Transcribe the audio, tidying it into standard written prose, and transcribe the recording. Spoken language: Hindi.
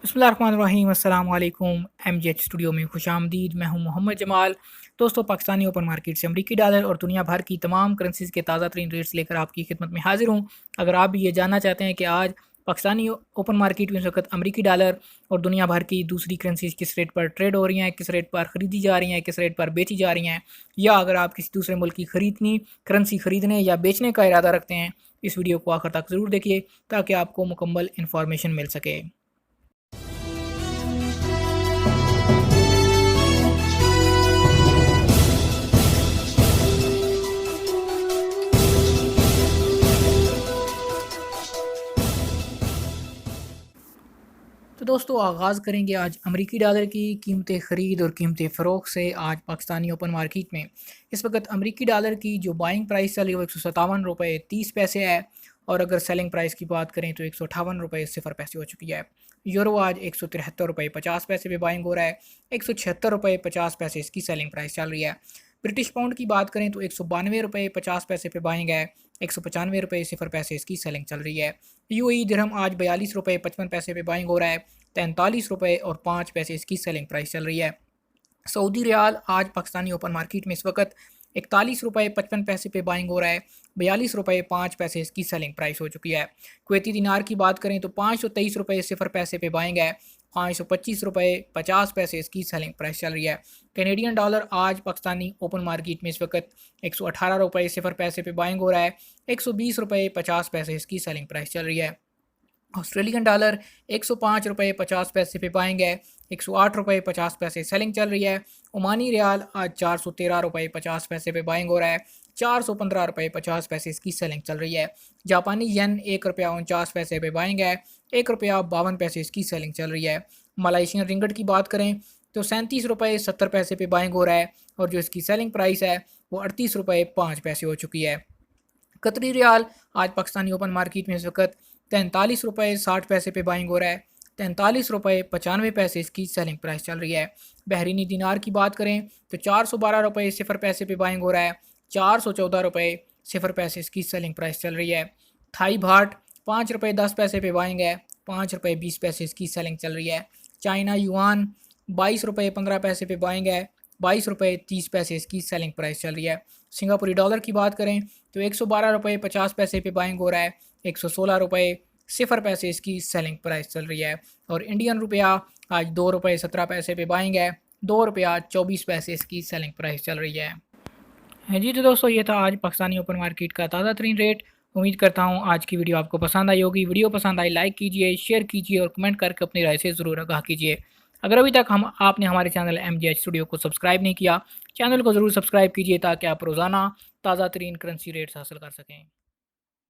बिस्मिल्लाहिर्रहमानिर्रहीम अस्सलाम वालेकुम। MGH स्टूडियो में खुशामदीद। मैं हूं मोहम्मद जमाल। दोस्तों, पाकिस्तानी ओपन मार्केट से अमरीकी डॉलर और दुनिया भर की तमाम करेंसीज़ के ताज़ा तरीन रेट्स लेकर आपकी खिदमत में हाजिर हूं। अगर आप भी ये जानना चाहते हैं कि आज पाकिस्तानी ओपन मार्केट में इस वक्त अमरीकी डॉलर और दुनिया भर की दूसरी करेंसीज़ किस रेट पर ट्रेड हो रही हैं, किस रेट पर ख़रीदी जा रही हैं, किस रेट पर बेची जा रही हैं, या अगर आप किसी दूसरे मुल्क की करेंसी ख़रीदने या बेचने का इरादा रखते हैं, इस वीडियो को आखिर तक ज़रूर देखिए ताकि आपको मुकम्मल इन्फॉर्मेशन मिल सके। तो दोस्तों, आगाज़ करेंगे आज अमरीकी डॉलर की कीमत ख़रीद और कीमत फ़रोख्त से। आज पाकिस्तानी ओपन मार्केट में इस वक्त अमरीकी डॉलर की जो बाइंग प्राइस चल रही है वो ₹157.30 है, और अगर सेलिंग प्राइस की बात करें तो ₹158.0 हो चुकी है। यूरो आज ₹173.50 पे बाइंग हो रहा है, ₹176.50 इसकी सेलिंग प्राइस चल रही है। ब्रिटिश पाउंड की बात करें तो ₹192.50 पे बाइंग है, ₹195.0 इसकी सेलिंग चल रही है। यूएई दिरहम आज ₹42.55 पे बाइंग हो रहा है, ₹43.05 इसकी सेलिंग प्राइस चल रही है। सऊदी रियाल आज पाकिस्तानी ओपन मार्केट में इस वक्त ₹41.55 पे बाइंग हो रहा है, ₹42.05 इसकी सेलिंग प्राइस हो चुकी है। कुवैती दिनार की बात करें तो ₹523.0 पे बाइंग है, ₹525.50 इसकी सेलिंग प्राइस चल रही है। कैनेडियन डॉलर आज पाकिस्तानी ओपन मार्केट में इस वक्त ₹118.0 पे बाइंग हो रहा है, ₹120.50 इसकी सेलिंग प्राइस चल रही है। ऑस्ट्रेलियन डॉलर ₹105.50 पे बाइंग है, ₹108.50 सेलिंग चल रही है। ओमानी रियाल आज ₹413.50 पे बाइंग हो रहा है, ₹415.50 इसकी सेलिंग चल रही है। जापानी येन ₹1.49 पे बाइंग है, ₹1.52 इसकी सेलिंग चल रही है। मलाइशियन रिंगट की बात करें तो ₹37.70 पे बाइंग हो रहा है, और जो इसकी सेलिंग प्राइस है वो ₹38.05 हो चुकी है। कतरी रियाल आज पाकिस्तानी ओपन मार्केट में इस वक्त ₹43.60 पे बाइंग हो रहा है, ₹43.95 इसकी सेलिंग प्राइस चल रही है। बहरीनी दिनार की बात करें तो ₹412.0 पे बाइंग हो रहा है, ₹414.0 इसकी सेलिंग प्राइस चल रही है। थाई भाट ₹5.10 पे बाइंग है, ₹5.20 इसकी सेलिंग चल रही है। चाइना युआन ₹22.15 पे बाइंग है, ₹22.30 इसकी सेलिंग प्राइस चल रही है। सिंगापुरी डॉलर की बात करें तो ₹112.50 पे बाइंग हो रहा है, ₹116.0 इसकी सेलिंग प्राइस चल रही है। और इंडियन रुपया आज ₹2.17 पे बाइंग है, ₹2.24 इसकी सेलिंग प्राइस चल रही है। हाँ जी, तो दोस्तों, ये था आज पाकिस्तानी ओपन मार्केट का ताज़ा तरीन रेट। उम्मीद करता हूँ आज की वीडियो आपको पसंद आई होगी। वीडियो पसंद आई लाइक कीजिए, शेयर कीजिए और कमेंट करके अपनी राय से ज़रूर आगाह कीजिए। अगर अभी तक हम आपने हमारे चैनल MGH स्टूडियो को सब्सक्राइब नहीं किया, चैनल को ज़रूर सब्सक्राइब कीजिए ताकि आप रोज़ाना ताज़ा तरीन करेंसी रेट्स हासिल कर सकें।